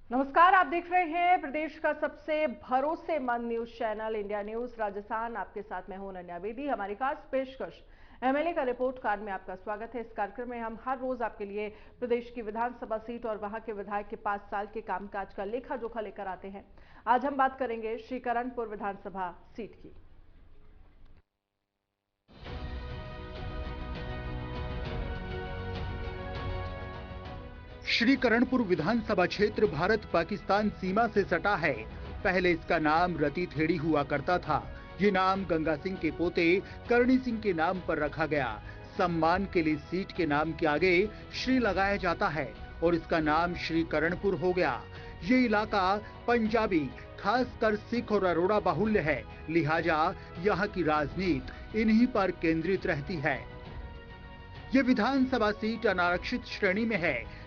नमस्कार, आप देख रहे हैं प्रदेश का सबसे भरोसेमंद news channel India news Rajasthan. आपके साथ मैं हूं अनन्या बेदी। हमारी खास पेशकश एमएलए का रिपोर्ट कार्ड में आपका स्वागत है। इस कार्यक्रम में हम हर रोज आपके लिए प्रदेश की विधानसभा सीट और वहां के विधायक के 5 साल के कामकाज का लेखा जोखा लेकर आते हैं। आज हम बात करेंगे श्रीकरणपुर विधानसभा सीट की। श्रीकरणपुर विधानसभा क्षेत्र भारत पाकिस्तान सीमा से सटा है। पहले इसका नाम रतीथेड़ी हुआ करता था। ये नाम गंगा सिंह के पोते करणी सिंह के नाम पर रखा गया। सम्मान के लिए सीट के नाम के आगे श्री लगाया जाता है और इसका नाम श्रीकरणपुर हो गया। ये इलाका पंजाबी, खासकर सिख और अरोड़ा बाहुल्य है, लिहाजा यहाँ की राजनीति इन्हीं पर केंद्रित रहती है। ये विधानसभा सीट अनारक्षित श्रेणी में है।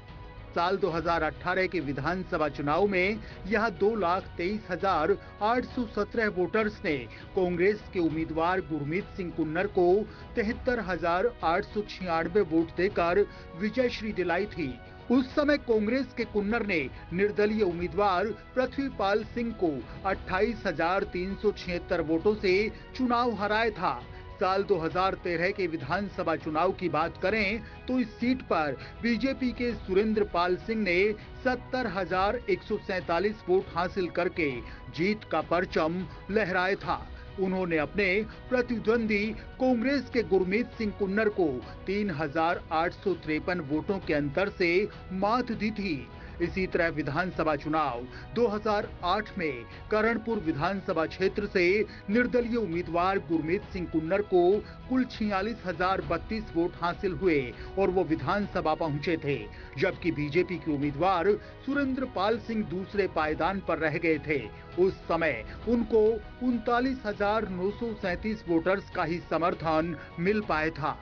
साल 2018 के विधानसभा चुनाव में यहां 2,23,817 वोटर्स ने कांग्रेस के उम्मीदवार गुरमीत सिंह कुन्नर को 73,896 वोट देकर विजयश्री दिलाई थी। उस समय कांग्रेस के कुन्नर ने निर्दलीय उम्मीदवार पृथ्वीपाल सिंह को 28,376 वोटों से चुनाव हराया था। साल 2013 के विधानसभा चुनाव की बात करें तो इस सीट पर बीजेपी के सुरेंद्र पाल सिंह ने 70,147 वोट हासिल करके जीत का परचम लहराया था। उन्होंने अपने प्रतिद्वंदी कांग्रेस के गुरमीत सिंह कुन्नर को 3,853 वोटों के अंतर से मात दी थी। इसी तरह विधानसभा चुनाव 2008 में करणपुर विधानसभा क्षेत्र से निर्दलीय उम्मीदवार गुरमीत सिंह कुन्नर को कुल 46,032 वोट हासिल हुए और वो विधानसभा पहुंचे थे, जबकि बीजेपी के उम्मीदवार सुरेंद्र पाल सिंह दूसरे पायदान पर रह गए थे। उस समय उनको 39,937 वोटर्स का ही समर्थन मिल पाया था।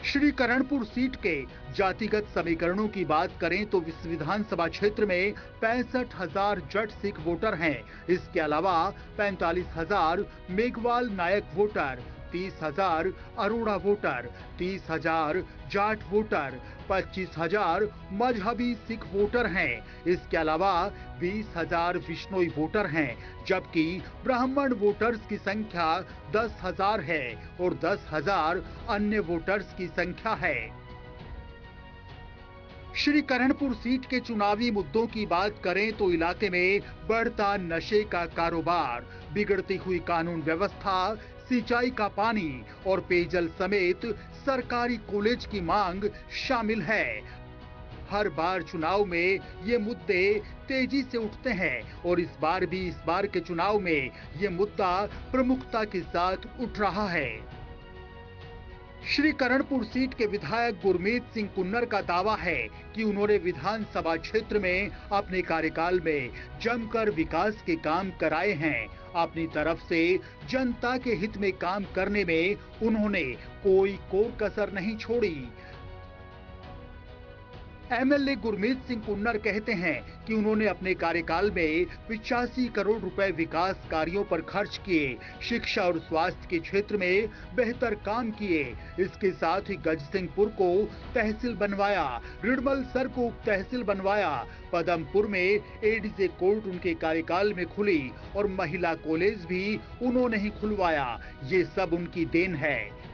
श्रीकरणपुर सीट के जातिगत समीकरणों की बात करें तो इस विधानसभा क्षेत्र में 65,000 जट सिख वोटर हैं। इसके अलावा 45,000 Meghwal Nayak voter, 30,000 Arora voter, 30,000 Jat voter, 25,000 Mazhabi Sikh voter हैं। इसके अलावा 20,000 बिश्नोई वोटर हैं, जबकि ब्राह्मण वोटर्स की संख्या 10,000 है और 10,000 अन्य वोटर्स की संख्या है। श्रीकरणपुर सीट के चुनावी मुद्दों की बात करें तो इलाके में बढ़ता नशे का कारोबार, बिगड़ती हुई कानून व्यवस्था, सिंचाई का पानी और पेयजल समेत सरकारी कॉलेज की मांग शामिल है। हर बार चुनाव में ये मुद्दे तेजी से उठते हैं और इस बार के चुनाव में ये मुद्दा प्रमुखता के साथ उठ रहा है। श्रीकरणपुर सीट के विधायक गुरमीत सिंह कुन्नर का दावा है कि उन्होंने विधानसभा क्षेत्र में अपने कार्यकाल में जमकर विकास के काम कराए हैं। अपनी तरफ से जनता के हित में काम करने में उन्होंने कोई कोर कसर नहीं छोड़ी। एमएलए गुरमीत सिंह कुन्नर कहते हैं कि उन्होंने अपने कार्यकाल में 85 करोड़ रुपए विकास कार्यों पर खर्च किए, शिक्षा और स्वास्थ्य के क्षेत्र में बेहतर काम किए। इसके साथ ही गजसिंहपुर को तहसील बनवाया, रिडमल सर को उप तहसील बनवाया, पदमपुर में एडीजे कोर्ट उनके कार्यकाल में खुली और महिला कॉलेज भी उन्होंने ही खुलवाया। ये सब उनकी देन है।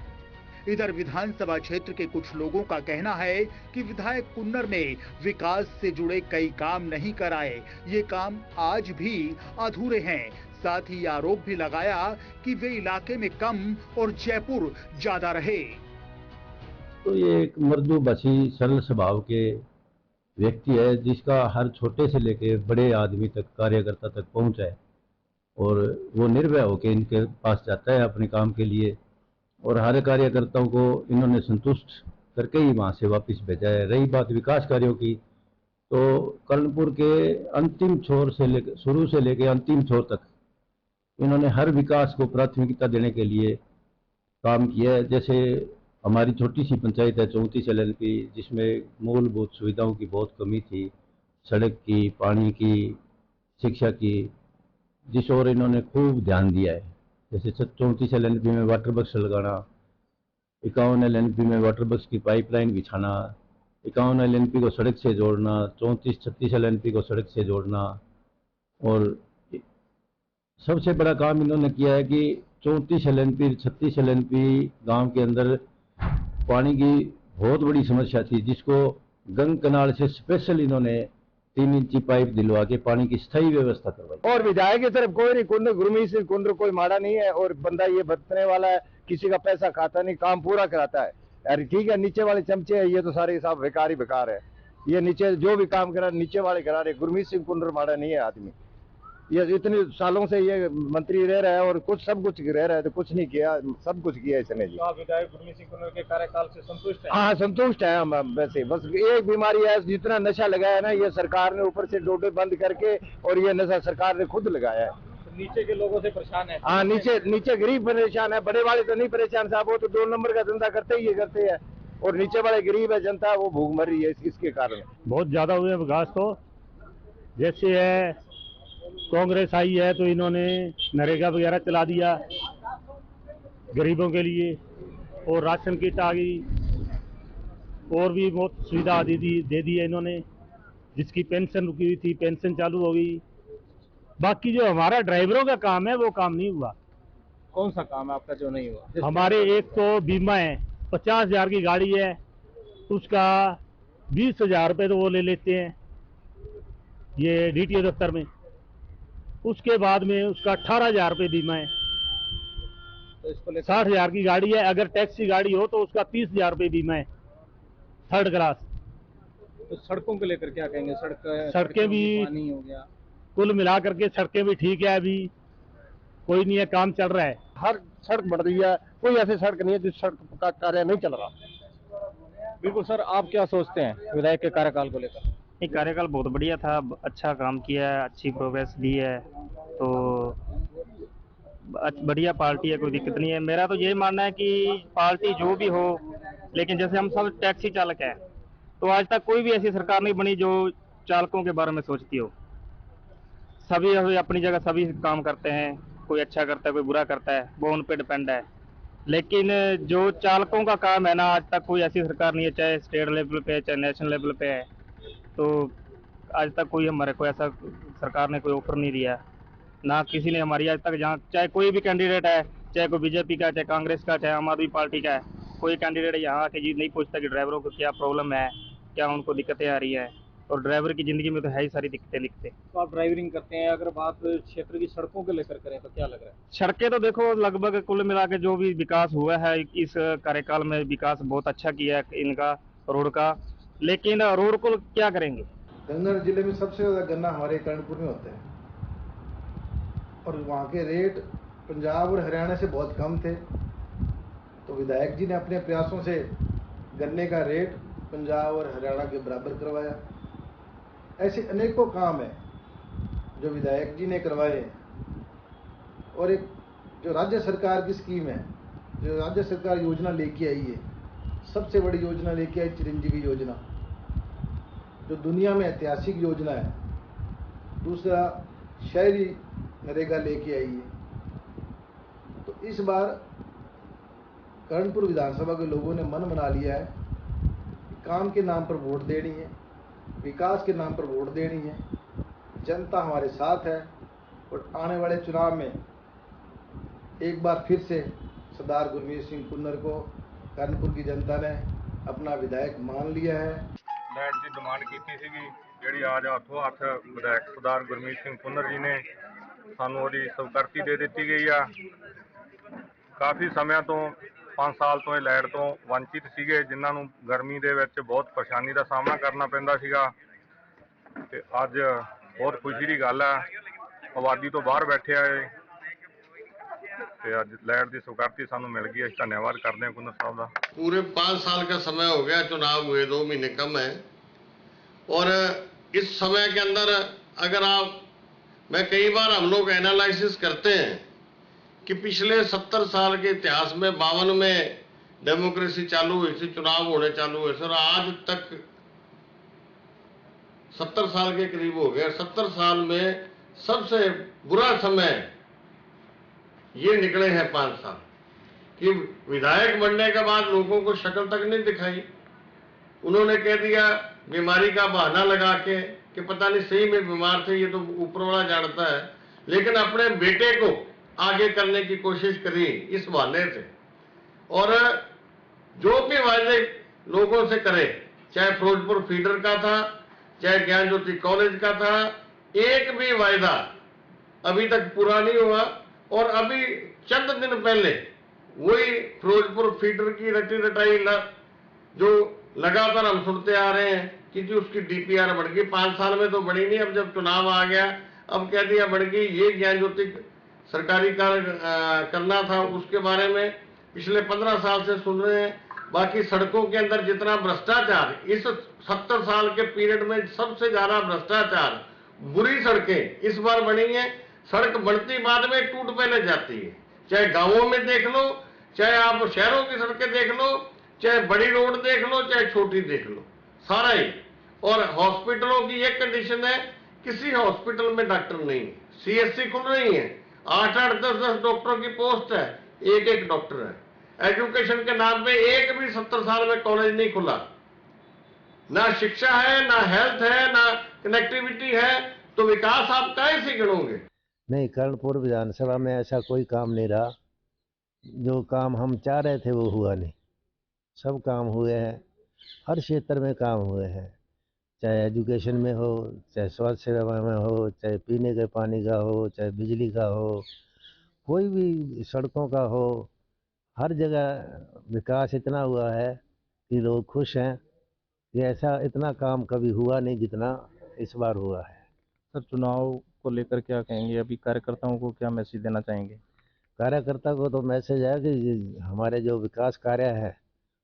इधर विधानसभा क्षेत्र के कुछ लोगों का कहना है कि विधायक कुन्नर ने विकास से जुड़े कई काम नहीं कराए, ये काम आज भी अधूरे हैं। साथ ही आरोप भी लगाया कि वे इलाके में कम और जयपुर ज्यादा रहे। तो ये एक मृदु बसी सरल स्वभाव के व्यक्ति है, जिसका हर छोटे से लेके बड़े आदमी तक, कार्यकर्ता तक पहुंच है और वो निर्भय होकर इनके पास जाता है अपने काम के लिए और हर कार्यकर्ताओं को इन्होंने संतुष्ट करके ही वहां से वापस भेजा है। रही बात विकास कार्यों की, तो कर्णपुर के अंतिम छोर से लेकर शुरू से लेकर अंतिम छोर तक इन्होंने हर विकास को प्राथमिकता देने के लिए काम किया है। जैसे हमारी छोटी सी पंचायत है 34 LNP, जिसमें मूलभूत सुविधाओं की बहुत कमी थी, सड़क की, पानी की, शिक्षा की, जिस ओर इन्होंने खूब ध्यान दिया है। जैसे 34 LNP में वाटर बक्स लगाना, 51 LNP में वाटर बक्स की पाइपलाइन बिछाना, 51 LNP को सड़क से जोड़ना, 34-36 LNP को सड़क से जोड़ना, और सबसे बड़ा काम इन्होंने किया है कि 34 LNP 36 LNP गांव के अंदर पानी की बहुत बड़ी समस्या थी, जिसको गंग कनाल से स्पेशल इन्होंने 3 इंची पाइप दिलवा के पानी की स्थायी व्यवस्था करवाई। और विधायक की तरफ कोई नहीं, कुंद्र गुरमीत सिंह कुंद्र कोई माड़ा नहीं है, और बंदा ये बरतने वाला है, किसी का पैसा खाता नहीं, काम पूरा कराता है। अरे ठीक है, नीचे वाले चमचे है, ये तो सारे सब बेकार ही बेकार है। ये नीचे जो भी काम करा नीचे वाले करा रहे। गुरमीत सिंह कुंद्र माड़ा नहीं है आदमी, ये इतने सालों से ये मंत्री रह रहा है और सब कुछ रह रहा है, तो कुछ नहीं किया, सब कुछ किया इसने जी। तो आप विधायक गुरमीत सिंह कुंद्र के कार्यकाल से संतुष्ट हैं? हाँ, संतुष्ट है हम वैसे। बस एक बीमारी है, जितना नशा लगाया है ना, ये सरकार ने ऊपर से डोडे बंद करके, और ये नशा सरकार ने खुद लगाया है। तो नीचे के लोगों से परेशान है? हाँ, नीचे गरीब परेशान है, बड़े वाले तो नहीं परेशान साहब, वो तो 2 नंबर का धंधा करते ही करते हैं, और नीचे वाले गरीब है, जनता वो भूख मर रही है इसके कारण। बहुत ज्यादा हुए विकास तो, जैसे है कांग्रेस आई है तो इन्होंने नरेगा वगैरह चला दिया गरीबों के लिए, और राशन किट आ गई, और भी बहुत सुविधा दे दी है इन्होंने। जिसकी पेंशन रुकी हुई थी, पेंशन चालू हो गई। बाकी जो हमारा ड्राइवरों का काम है वो काम नहीं हुआ। कौन सा काम है आपका जो नहीं हुआ? हमारे एक तो बीमा है, 50,000 की गाड़ी है, उसका 20,000 रुपये तो वो ले लेते हैं ये DTO दफ्तर में। उसके बाद में उसका 18,000 रुपये बीमा है। तो इसको लेकर 60,000 की गाड़ी है, अगर टैक्सी गाड़ी हो तो उसका 30,000 रुपये बीमा है, 3rd क्लास। तो सड़कों को लेकर क्या कहेंगे? सड़कें भी पानी हो गया, कुल मिला करके सड़कें भी ठीक है, अभी कोई नहीं है, काम चल रहा है। हर सड़क बढ़ रही है, कोई ऐसी सड़क नहीं है जिस सड़क का कार्य नहीं चल रहा। बिल्कुल सर, आप क्या सोचते हैं विधायक के कार्यकाल को लेकर? ये कार्यकाल बहुत बढ़िया था, अच्छा काम किया है, अच्छी प्रोग्रेस दी है, तो बढ़िया पार्टी है, कोई दिक्कत नहीं है। मेरा तो यही मानना है कि पार्टी जो भी हो, लेकिन जैसे हम सब टैक्सी चालक हैं, तो आज तक कोई भी ऐसी सरकार नहीं बनी जो चालकों के बारे में सोचती हो। सभी अपनी जगह सभी काम करते हैं, कोई अच्छा करता है, कोई बुरा करता है, वो उन पे डिपेंड है। लेकिन जो चालकों का काम है ना, आज तक कोई ऐसी सरकार नहीं है, चाहे स्टेट लेवल पे चाहे नेशनल लेवल पे है, तो आज तक कोई हमारे को ऐसा सरकार ने कोई ऑफर नहीं दिया, ना किसी ने हमारी आज तक, जहाँ चाहे कोई भी कैंडिडेट है, चाहे कोई बीजेपी का, चाहे कांग्रेस का, चाहे आम आदमी पार्टी का है, कोई कैंडिडेट यहाँ आके जी नहीं पूछता कि ड्राइवरों को क्या प्रॉब्लम है, क्या उनको दिक्कतें आ रही है। और ड्राइवर की ज़िंदगी में तो है ही सारी दिक्कतें दिखते। तो आप ड्राइविंग करते हैं, अगर बात क्षेत्र की सड़कों को लेकर करें तो क्या लग रहा है? सड़कें तो देखो लगभग कुल मिला के जो भी विकास हुआ है इस कार्यकाल में, विकास बहुत अच्छा किया है इनका रोड का, लेकिन रोड को क्या करेंगे? गंगा जिले में सबसे ज़्यादा गन्ना हमारे कर्णपुर में होता है, और वहाँ के रेट पंजाब और हरियाणा से बहुत कम थे। तो विधायक जी ने अपने प्रयासों से गन्ने का रेट पंजाब और हरियाणा के बराबर करवाया। ऐसे अनेकों काम हैं जो विधायक जी ने करवाए हैं। और एक जो राज्य सरकार की स्कीम है, जो राज्य सरकार योजना लेके आई है, सबसे बड़ी योजना लेके आई चिरंजीवी योजना, जो दुनिया में ऐतिहासिक योजना है। दूसरा शहरी नरेगा लेके आई है। तो इस बार कर्णपुर विधानसभा के लोगों ने मन बना लिया है कि काम के नाम पर वोट देनी है, विकास के नाम पर वोट देनी है। जनता हमारे साथ है, और आने वाले चुनाव में एक बार फिर से सरदार गुरमीत सिंह कुन्नर को कर्णपुर की जनता ने अपना विधायक मान लिया है। ਲੈਟ ਦੀ ਡਿਮਾਂਡ ਕੀਤੀ ਸੀਗੀ, ਜਿਹੜੀ ਅੱਜ ਹੱਥੋਂ ਹੱਥ ਵਿਧਾਇਕ ਸਰਦਾਰ ਗੁਰਮੀਤ ਸਿੰਘ ਕੁੰਨਰ ਜੀ ਨੇ ਸਾਨੂੰ ਉਹਦੀ ਸਵੀਕ੍ਰਿਤੀ ਦੇ ਦਿੱਤੀ ਗਈ ਆ। ਕਾਫੀ ਸਮਿਆਂ ਤੋਂ 5 ਸਾਲ ਤੋਂ ਇਹ ਲਾਈਟ ਤੋਂ ਵੰਚਿਤ ਸੀਗੇ, ਜਿਨ੍ਹਾਂ ਨੂੰ ਗਰਮੀ ਦੇ ਵਿੱਚ ਬਹੁਤ ਪਰੇਸ਼ਾਨੀ ਦਾ ਸਾਹਮਣਾ ਕਰਨਾ ਪੈਂਦਾ ਸੀਗਾ। ਤੇ ਅੱਜ ਬਹੁਤ ਖੁਸ਼ੀ ਦੀ ਗੱਲ ਆ, ਆਬਾਦੀ ਤੋਂ ਬਾਹਰ ਬੈਠੇ ਆਏ ਤੇ ਅੱਜ ਲਾਈਟ ਦੀ ਸਵੀਕ੍ਰਿਤੀ ਸਾਨੂੰ मिल गई। ਅਸੀਂ ਧੰਨਵਾਦ ਕਰਦੇ ਹਾਂ ਕੁੰਨਰ ਸਾਹਿਬ ਦਾ। पूरे 5 साल का समय हो गया, चुनाव हुए 2 महीने कम है, और इस समय के अंदर अगर मैं कई बार हम लोग एनालिसिस करते हैं कि पिछले 70 साल के इतिहास में 52 में डेमोक्रेसी चालू हुई थी, चुनाव होने चालू हुए थे, और आज तक 70 साल के करीब हो गए। 70 साल में सबसे बुरा समय ये निकले हैं 5 साल कि विधायक बनने के बाद लोगों को शक्ल तक नहीं दिखाई, उन्होंने कह दिया बीमारी का बहाना लगा के कि पता नहीं सही में बीमार थे, ये तो ऊपर वाला जानता है, लेकिन अपने बेटे को आगे करने की कोशिश करी इस बहाने से। और जो भी वायदे लोगों से करे, चाहे फिरोजपुर फीडर का था, चाहे ज्ञान ज्योति कॉलेज का था, एक भी वायदा अभी तक पूरा नहीं हुआ। और अभी चंद दिन पहले वही फिरोजपुर फीडर की रटी रटाई जो लगातार हम सुनते आ रहे हैं कि जी उसकी डीपीआर बढ़ गई, 5 साल में तो बढ़ी नहीं, अब जब चुनाव आ गया अब कह दिया बढ़ गई। ये ज्ञान ज्योति सरकारी कार्य करना था, उसके बारे में पिछले 15 साल से सुन रहे हैं। बाकी सड़कों के अंदर जितना भ्रष्टाचार, इस 70 साल के पीरियड में सबसे ज्यादा भ्रष्टाचार, बुरी सड़कें इस बार बनी है। सड़क बनती बाद में, टूट पहले जाती है। चाहे गांवों में देख लो, चाहे आप शहरों की सड़कें देख लो, चाहे बड़ी रोड देख लो, चाहे छोटी देख लो, सारा ही। और हॉस्पिटलों की एक कंडीशन है, किसी हॉस्पिटल में डॉक्टर नहीं है। सीएससी खुल रही है, 8-8, 10-10 डॉक्टरों की पोस्ट है, एक डॉक्टर है। एजुकेशन के नाम पे एक भी 70 साल में कॉलेज नहीं खुला। ना शिक्षा है, ना हेल्थ है, ना कनेक्टिविटी है, तो विकास आप कैसे से गिनोगे? नहीं, कर्णपुर विधानसभा में ऐसा कोई काम नहीं रहा। जो काम हम चाह रहे थे वो हुआ नहीं। सब काम हुए हैं, हर क्षेत्र में काम हुए हैं, चाहे एजुकेशन में हो, चाहे स्वास्थ्य सेवा में हो, चाहे पीने के पानी का हो, चाहे बिजली का हो, कोई भी सड़कों का हो, हर जगह विकास इतना हुआ है कि लोग खुश हैं कि ऐसा इतना काम कभी हुआ नहीं जितना इस बार हुआ है। सर, चुनाव को लेकर क्या कहेंगे? अभी कार्यकर्ताओं को क्या मैसेज देना चाहेंगे? कार्यकर्ता को तो मैसेज है कि हमारे जो विकास कार्य है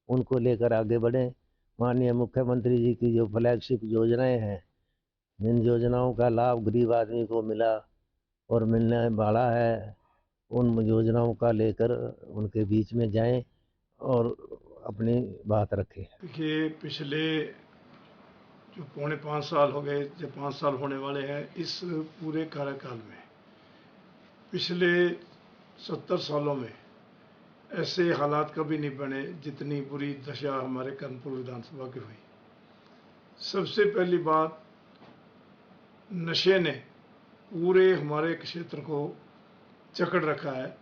उनको लेकर आगे बढ़ें। माननीय मुख्यमंत्री जी की जो फ्लैगशिप योजनाएं हैं, जिन योजनाओं का लाभ गरीब आदमी को मिला और मिलने वाला है, उन योजनाओं का लेकर उनके बीच में जाएं और अपनी बात रखें। देखिए, पिछले जो 4.5 साल हो गए, जो 5 साल होने वाले हैं, इस पूरे कार्यकाल में पिछले 70 सालों में ऐसे हालात कभी नहीं बने जितनी बुरी दशा हमारे कर्णपुर विधानसभा की हुई। सबसे पहली बात, नशे ने पूरे हमारे क्षेत्र को जकड़ रखा है।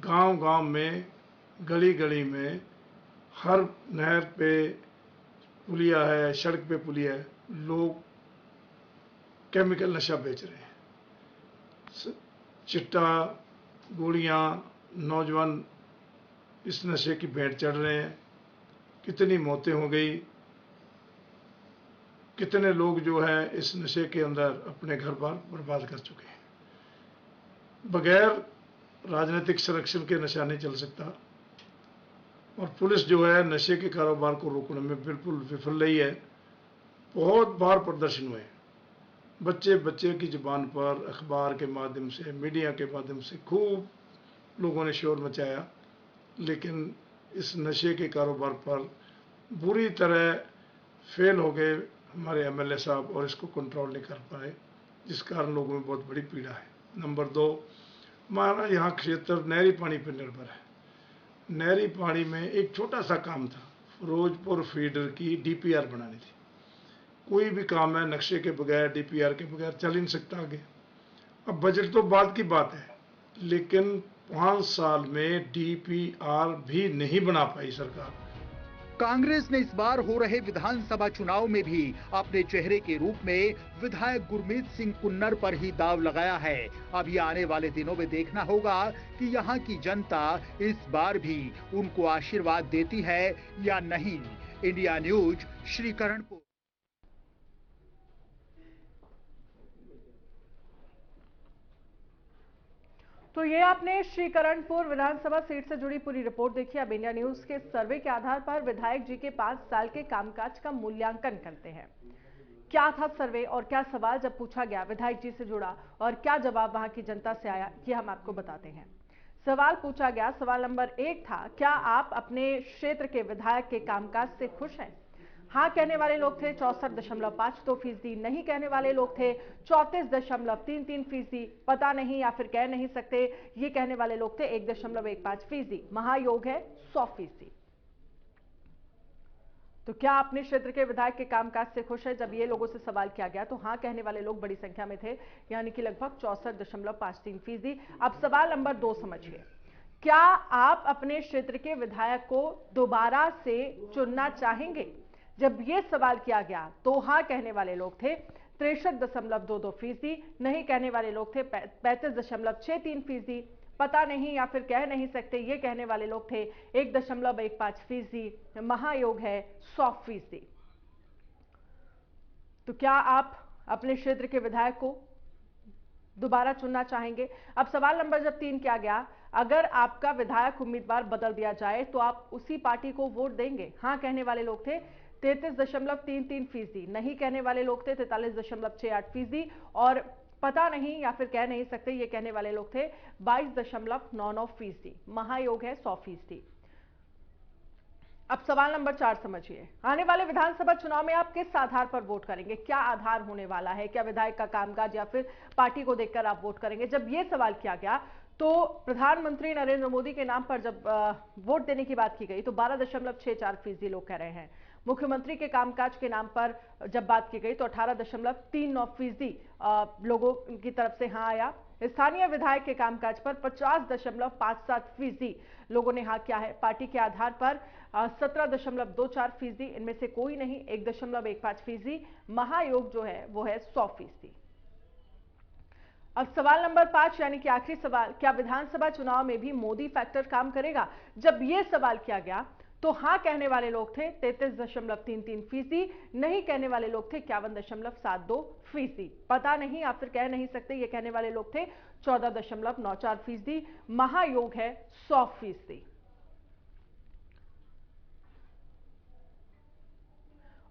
गांव-गांव में, गली-गली में, हर नहर पे पुलिया है, सड़क पे पुलिया है, लोग केमिकल नशा बेच रहे हैं। चिट्टा, गोलियां, नौजवान इस नशे की भेंट चढ़ रहे हैं। कितनी मौतें हो गई, कितने लोग जो है इस नशे के अंदर अपने घर बार बर्बाद कर चुके हैं। बगैर राजनीतिक संरक्षण के नशा नहीं चल सकता। और पुलिस जो है नशे के कारोबार को रोकने में बिल्कुल विफल रही है। बहुत बार प्रदर्शन हुए, बच्चे की जुबान पर, अखबार के माध्यम से, मीडिया के माध्यम से खूब लोगों ने शोर मचाया, लेकिन इस नशे के कारोबार पर बुरी तरह फेल हो गए हमारे एमएलए साहब और इसको कंट्रोल नहीं कर पाए, जिस कारण लोगों में बहुत बड़ी पीड़ा है। नंबर 2, हमारा यहाँ क्षेत्र नहरी पानी पर निर्भर है। नहरी पानी में एक छोटा सा काम था, फिरोजपुर फीडर की डीपीआर बनानी थी। कोई भी काम है नक्शे के बगैर, डीपीआर के बगैर चल ही नहीं सकता आगे। अब बजट तो बाद की बात है, लेकिन 5 साल में डीपीआर भी नहीं बना पाई सरकार। कांग्रेस ने इस बार हो रहे विधानसभा चुनाव में भी अपने चेहरे के रूप में विधायक गुरमीत सिंह कुन्नर पर ही दाव लगाया है। अब ये आने वाले दिनों में देखना होगा कि यहाँ की जनता इस बार भी उनको आशीर्वाद देती है या नहीं। India news, Srikaranpur. तो ये आपने श्रीकरणपुर विधानसभा सीट से जुड़ी पूरी रिपोर्ट देखी। अब इंडिया न्यूज के सर्वे के आधार पर विधायक जी के 5 साल के कामकाज का मूल्यांकन करते हैं। क्या था सर्वे और क्या सवाल जब पूछा गया विधायक जी से जुड़ा और क्या जवाब वहां की जनता से आया, ये हम आपको बताते हैं। सवाल पूछा गया, सवाल नंबर 1 था, क्या आप अपने क्षेत्र के विधायक के कामकाज से खुश हैं? हाँ कहने वाले लोग थे 64.52%, नहीं कहने वाले लोग थे 34.33%, पता नहीं या फिर कह नहीं सकते ये कहने वाले लोग थे 1.15%, महायोग है 100%। तो क्या अपने क्षेत्र के विधायक के कामकाज से खुश है? जब ये लोगों से सवाल किया गया तो हाँ कहने वाले लोग बड़ी संख्या में थे, यानी कि लगभग 64.53%। अब सवाल नंबर 2 समझिए, क्या आप अपने क्षेत्र के विधायक को दोबारा से चुनना चाहेंगे? जब ये सवाल किया गया तो हाँ कहने वाले लोग थे 63.22%, नहीं कहने वाले लोग थे 35.63%, पता नहीं या फिर कह नहीं सकते ये कहने वाले लोग थे 1.15%, महायोग है 100%। तो क्या आप अपने क्षेत्र के विधायक को दोबारा चुनना चाहेंगे? अब सवाल नंबर जब 3 किया गया, अगर आपका विधायक उम्मीदवार बदल दिया जाए तो आप उसी पार्टी को वोट देंगे? हाँ कहने वाले लोग थे 33.33%, नहीं कहने वाले लोग थे 43.68% और पता नहीं या फिर कह नहीं सकते ये कहने वाले लोग थे 22.99%, महायोग है 100%। अब सवाल नंबर 4 समझिए, आने वाले विधानसभा चुनाव में आप किस आधार पर वोट करेंगे? क्या आधार होने वाला है? क्या विधायक का कामकाज या फिर पार्टी को देखकर आप वोट करेंगे? जब यह सवाल किया गया तो प्रधानमंत्री नरेंद्र मोदी के नाम पर जब वोट देने की बात की गई तो 12.64% लोग कह रहे हैं। मुख्यमंत्री के कामकाज के नाम पर जब बात की गई तो 18.39% लोगों की तरफ से हाँ आया। स्थानीय विधायक के कामकाज पर 50.57% लोगों ने हाँ किया है। पार्टी के आधार पर 17.24%, इनमें से कोई नहीं 1.15%। महायोग जो है वो है 100%। अब सवाल नंबर 5 यानी कि आखिरी सवाल, क्या विधानसभा चुनाव में भी मोदी फैक्टर काम करेगा? जब यह सवाल किया गया तो हाँ कहने वाले लोग थे 33.33%, नहीं कहने वाले लोग थे 51.72%, पता नहीं या फिर कह नहीं सकते ये कहने वाले लोग थे 14.94%, महायोग है 100%।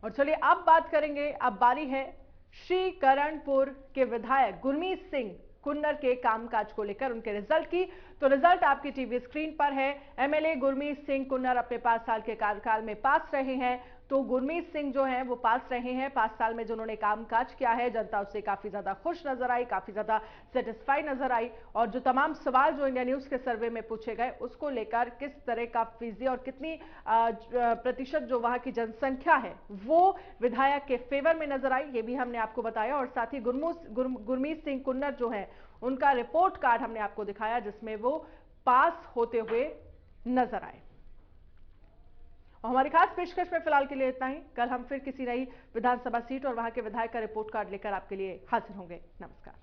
और चलिए अब बात करेंगे, अब बारी है श्रीकरणपुर के विधायक गुरमीत सिंह कुन्नर के कामकाज को लेकर उनके रिजल्ट की। तो रिजल्ट आपकी टीवी स्क्रीन पर है। एमएलए गुरमीत सिंह कुन्नर अपने 5 साल के कार्यकाल में पास रहे हैं। तो गुरमीत सिंह जो हैं वो पास रहे हैं। 5 साल में जिन्होंने कामकाज किया है, जनता उससे काफी ज्यादा खुश नजर आई, काफी ज्यादा सेटिस्फाई नजर आई। और जो तमाम सवाल जो इंडिया न्यूज के सर्वे में पूछे गए उसको लेकर किस तरह का फीजी और कितनी प्रतिशत जो वहां की जनसंख्या है वो विधायक के फेवर में नजर आई, ये भी हमने आपको बताया। और साथ ही गुरमीत सिंह कुन्नर जो है उनका रिपोर्ट कार्ड हमने आपको दिखाया जिसमें वो पास होते हुए नजर आए। और हमारी खास पेशकश में फिलहाल के लिए इतना ही। कल हम फिर किसी नई विधानसभा सीट और वहां के विधायक का रिपोर्ट कार्ड लेकर आपके लिए हाजिर होंगे। नमस्कार।